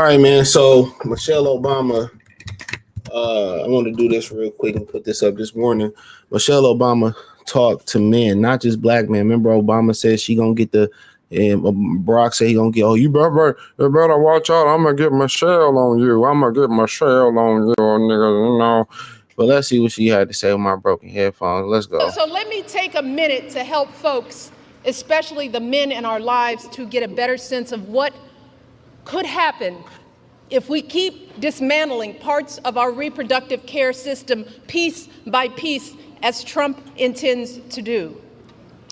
right, man. So Michelle Obama, I want to do this real quick and put this up this morning. Michelle Obama talked to men, not just black men. Remember, Obama said she gonna get the. And Barack said he gonna get. Oh, you better watch out. I'm gonna get Michelle on you. I'm gonna get Michelle on you, nigga. You know. But let's see what she had to say with my broken headphones. Let's go. So let me take a minute to help folks, especially the men in our lives, to get a better sense of what could happen if we keep dismantling parts of our reproductive care system piece by piece, as Trump intends to do.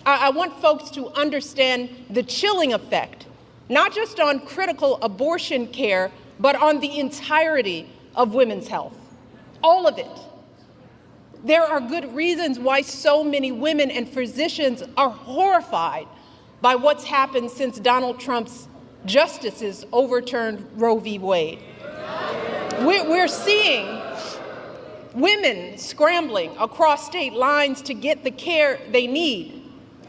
I want folks to understand the chilling effect, not just on critical abortion care, but on the entirety of women's health, all of it. There are good reasons why so many women and physicians are horrified by what's happened since Donald Trump's justices overturned Roe v. Wade. We're seeing women scrambling across state lines to get the care they need.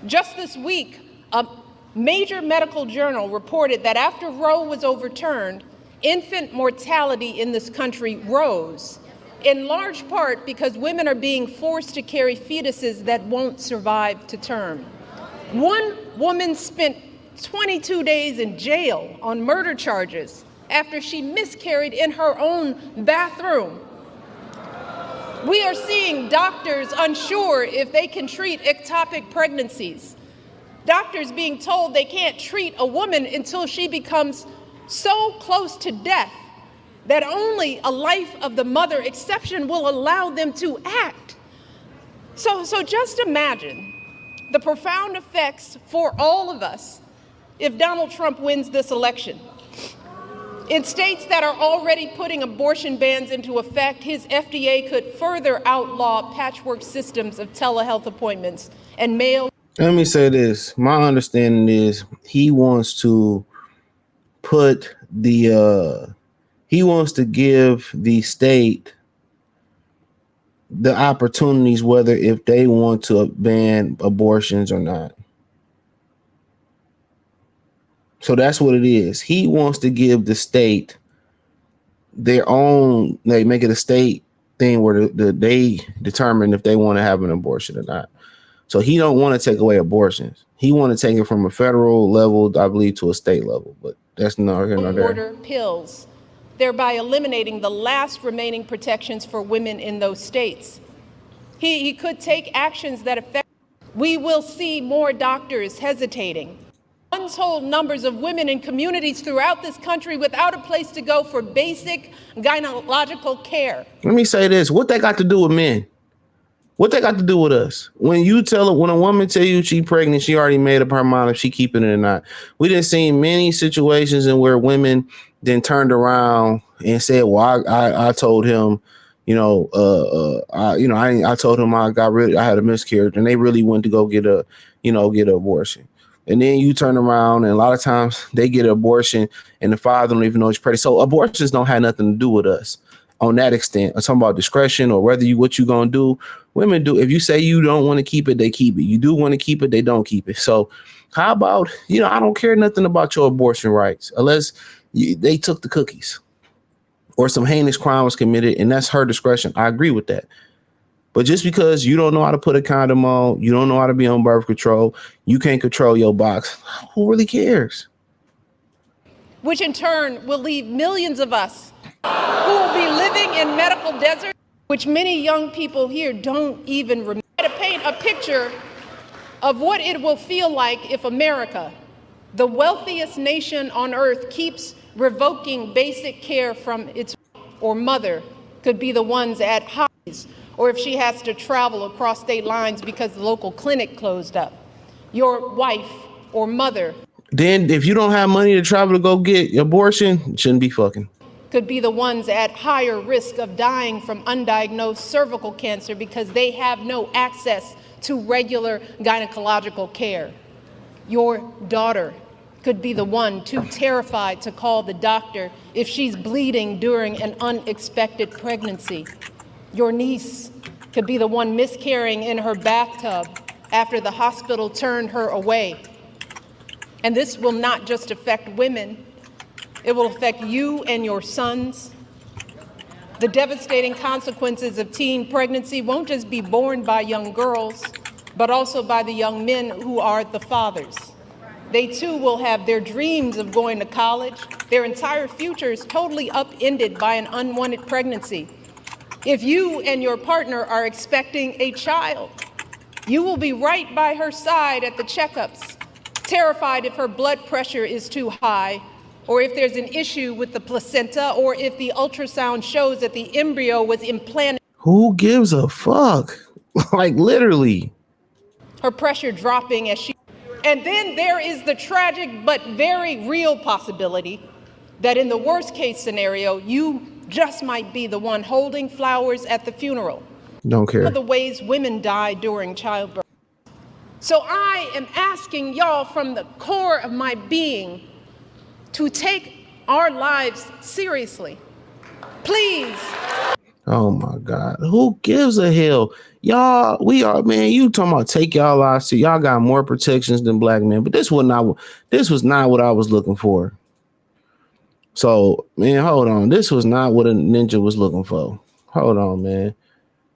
Just this week, a major medical journal reported that after Roe was overturned, infant mortality in this country rose, in large part because women are being forced to carry fetuses that won't survive to term. One woman spent 22 days in jail on murder charges after she miscarried in her own bathroom. We are seeing doctors unsure if they can treat ectopic pregnancies. Doctors being told they can't treat a woman until she becomes so close to death that only a life of the mother exception will allow them to act. So just imagine the profound effects for all of us if Donald Trump wins this election. In states that are already putting abortion bans into effect, his FDA could further outlaw patchwork systems of telehealth appointments and mail. Let me say this. My understanding is he wants to put he wants to give the state the opportunities, whether if they want to ban abortions or not. So that's what it is. He wants to give the state their own, they make it a state thing where they determine if they want to have an abortion or not. So he don't want to take away abortions. He want to take it from a federal level, I believe, to a state level. But that's not here nor there. Order pills, thereby eliminating the last remaining protections for women in those states. He could take actions that affect. We will see more doctors hesitating. Untold numbers of women in communities throughout this country without a place to go for basic gynecological care. Let me say this. What they got to do with men? What they got to do with us? When a woman tell you she pregnant, she already made up her mind if she keeping it or not. We didn't see many situations in where women then turned around and said, well, I told him, I told him I had a miscarriage, and they really went to go get an abortion. And then you turn around and a lot of times they get an abortion and the father don't even know he's pregnant. So abortions don't have nothing to do with us on that extent. I'm talking about discretion or what you going to do. Women do. If you say you don't want to keep it, they keep it. You do want to keep it, they don't keep it. So how about, I don't care nothing about your abortion rights unless they took the cookies or some heinous crime was committed, and that's her discretion. I agree with that. But just because you don't know how to put a condom on, you don't know how to be on birth control, you can't control your box, who really cares? Which in turn will leave millions of us who will be living in medical deserts, which many young people here don't even remember. To paint a picture of what it will feel like if America, the wealthiest nation on earth, keeps revoking basic care from its or mother could be the ones at highs, or if she has to travel across state lines because the local clinic closed up. Your wife or mother. Then if you don't have money to travel to go get abortion, shouldn't be fucking. Could be the ones at higher risk of dying from undiagnosed cervical cancer because they have no access to regular gynecological care. Your daughter could be the one too terrified to call the doctor if she's bleeding during an unexpected pregnancy. Your niece could be the one miscarrying in her bathtub after the hospital turned her away. And this will not just affect women. It will affect you and your sons. The devastating consequences of teen pregnancy won't just be borne by young girls, but also by the young men who are the fathers. They too will have their dreams of going to college, their entire futures totally upended by an unwanted pregnancy. If you and your partner are expecting a child, you will be right by her side at the checkups, terrified if her blood pressure is too high, or if there's an issue with the placenta, or if the ultrasound shows that the embryo was implanted. Who gives a fuck? Like literally. Her pressure dropping as she... And then there is the tragic but very real possibility that in the worst case scenario, you just might be the one holding flowers at the funeral. Don't care. One of the ways women die during childbirth. So I am asking y'all from the core of my being to take our lives seriously. Please. Oh my God. Who gives a hell? Y'all, we are, man, you talking about take y'all lives to, y'all got more protections than black men, but this was not what I was looking for. So, man, hold on. This was not what a ninja was looking for. Hold on, man.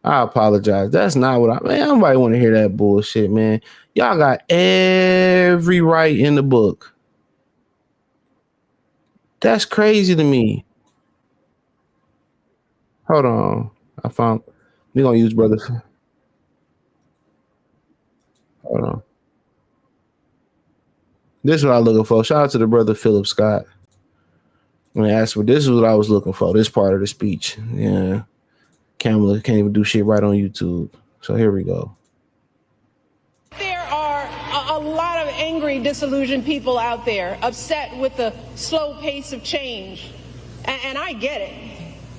I apologize. That's not what nobody want to hear that bullshit, man. Y'all got every right in the book. That's crazy to me. Hold on. We're going to use brother. Hold on. This is what I'm looking for. Shout out to the brother Philip Scott. When I asked for this is what I was looking for. This part of the speech. Yeah. Kamala can't even do shit right on YouTube. So here we go. There are a lot of angry, disillusioned people out there, upset with the slow pace of change. And I get it.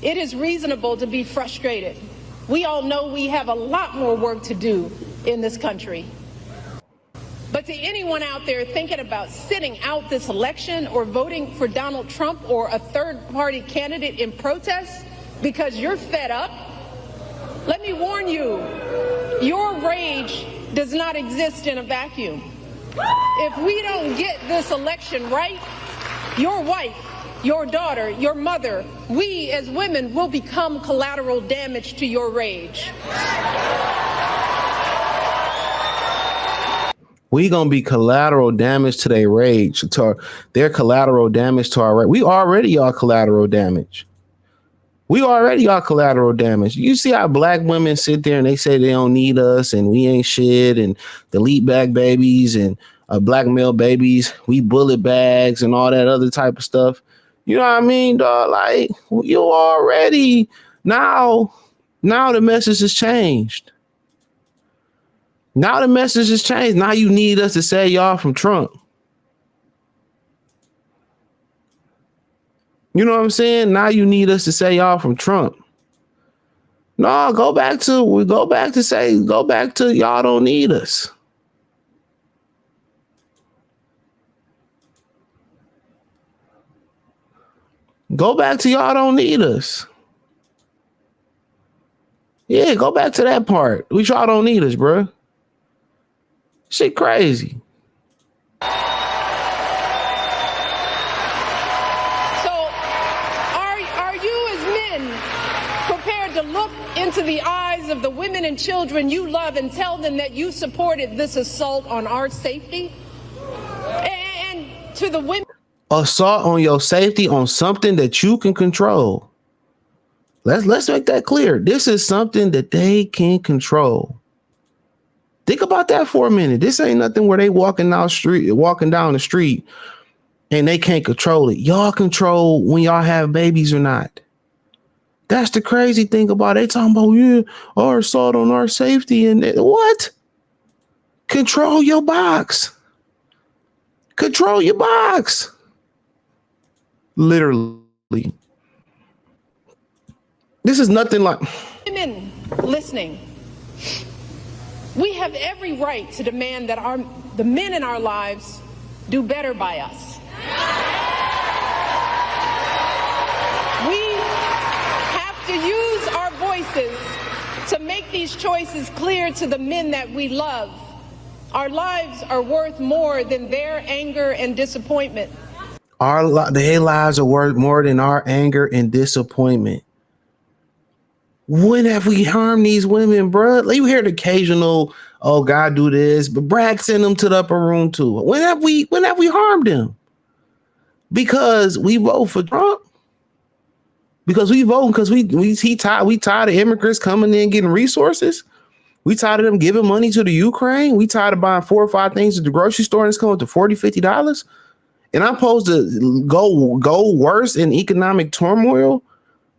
It is reasonable to be frustrated. We all know we have a lot more work to do in this country. But to anyone out there thinking about sitting out this election or voting for Donald Trump or a third-party candidate in protest because you're fed up, let me warn you, your rage does not exist in a vacuum. If we don't get this election right, your wife, your daughter, your mother, we as women will become collateral damage to your rage. We gonna be collateral damage to their rage, to their collateral damage to our rage. We already are collateral damage. We already are collateral damage. You see how black women sit there and they say they don't need us and we ain't shit and delete bag babies and black male babies, we bullet bags and all that other type of stuff. You know what I mean, dog? Like you already now the message has changed. Now the message has changed. Now you need us to save y'all from Trump. You know what I'm saying? Now you need us to save y'all from Trump. No, go back to y'all don't need us. Go back to y'all don't need us. Yeah, go back to that part. Y'all don't need us, bro. Shit crazy. So are you as men prepared to look into the eyes of the women and children you love and tell them that you supported this assault on our safety? And to the women, assault on your safety on something that you can control. Let's make that clear. This is something that they can control. Think about that for a minute. This ain't nothing where they walking down the street and they can't control it. Y'all control when y'all have babies or not. That's the crazy thing about it. They talking about our assault on our safety and what? Control your box. Control your box. Literally. This is nothing like women listening. We have every right to demand that the men in our lives do better by us. We have to use our voices to make these choices clear to the men that we love. Our lives are worth more than their anger and disappointment. Their lives are worth more than our anger and disappointment. When have we harmed these women, bro? Like, you hear the occasional, oh, God do this, but Bragg sent them to the upper room too. When have we harmed them? Because we vote for Trump? Because we vote because we tired of immigrants coming in getting resources? We tired of them giving money to the Ukraine? We tired of buying 4 or 5 things at the grocery store and it's coming to $40, $50? And I'm supposed to go worse in economic turmoil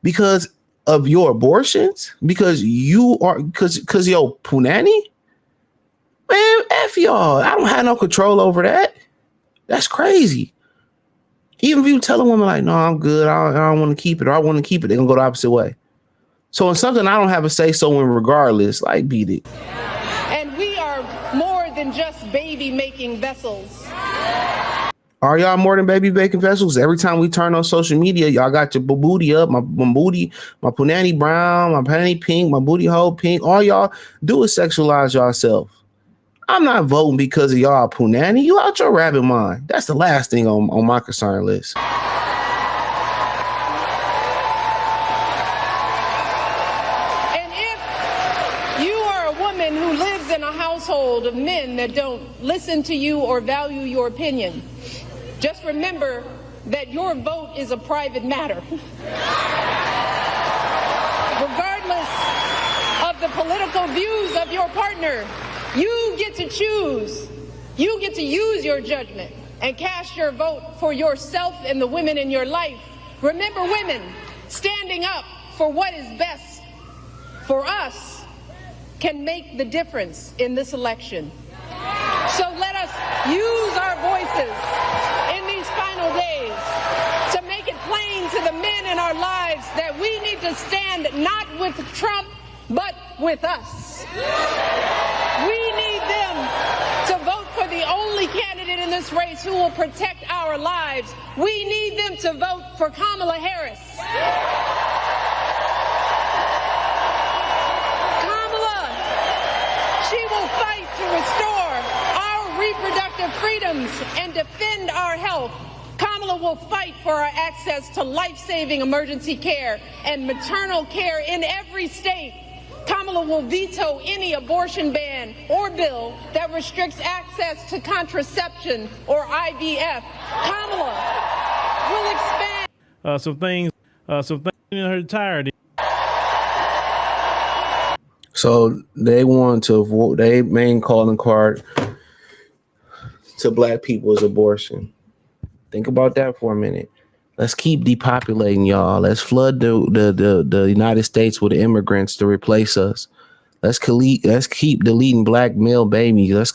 because of your abortions? Because yo, punani? Man, F y'all. I don't have no control over that. That's crazy. Even if you tell a woman like, no, I'm good, I don't want to keep it, or I want to keep it, they're gonna go the opposite way. So in something I don't have a say so in regardless, like, beat it. And we are more than just baby making vessels. Are y'all more than baby making vessels? Every time we turn on social media, y'all got your booty up, my booty, my punani brown, my panty pink, my booty hole pink. All y'all do is sexualize yourself. I'm not voting because of y'all punani. You out your rabbit mind. That's the last thing on my concern list. And if you are a woman who lives in a household of men that don't listen to you or value your opinion, just remember that your vote is a private matter. Regardless of the political views of your partner, you get to choose. You get to use your judgment and cast your vote for yourself and the women in your life. Remember, women, standing up for what is best for us can make the difference in this election. So let us use our voices in these final days to make it plain to the men in our lives that we need to stand not with Trump, but with us. We need them to vote for the only candidate in this race who will protect our lives. We need them to vote for Kamala Harris. Kamala, she will fight to restore our reproductive freedoms and defend our health. Kamala will fight for our access to life-saving emergency care and maternal care in every state. Kamala will veto any abortion ban or bill that restricts access to contraception or IVF. Kamala will expand some things in her entirety. So they want to vote. Their main calling card to black people is abortion. Think about that for a minute. Let's keep depopulating y'all. Let's flood the United States with immigrants to replace us. Let's keep deleting black male babies.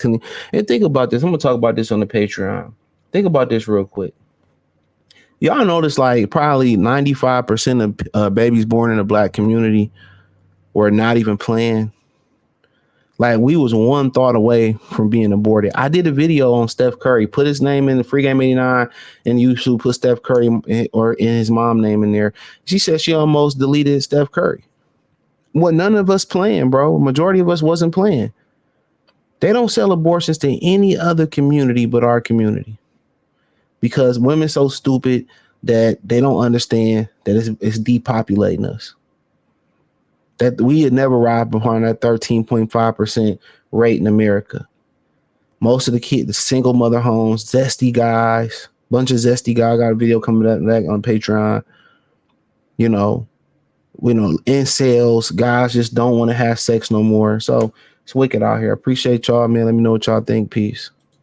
And think about this. I'm gonna talk about this on the Patreon. Think about this real quick. Y'all notice like probably 95% of babies born in the black community were not even planned. Like, we was one thought away from being aborted. I did a video on Steph Curry. Put his name in the Free Game 89 and YouTube, put Steph Curry or in his mom name in there. She said she almost deleted Steph Curry. Well, none of us playing, bro. Majority of us wasn't playing. They don't sell abortions to any other community but our community. Because women so stupid that they don't understand that it's depopulating us. That we had never arrived behind that 13.5% rate in America. Most of the single mother homes, zesty guys, bunch of zesty guys. Got a video coming up on Patreon. You know, incels, guys just don't want to have sex no more. So it's wicked out here. Appreciate y'all, man. Let me know what y'all think. Peace.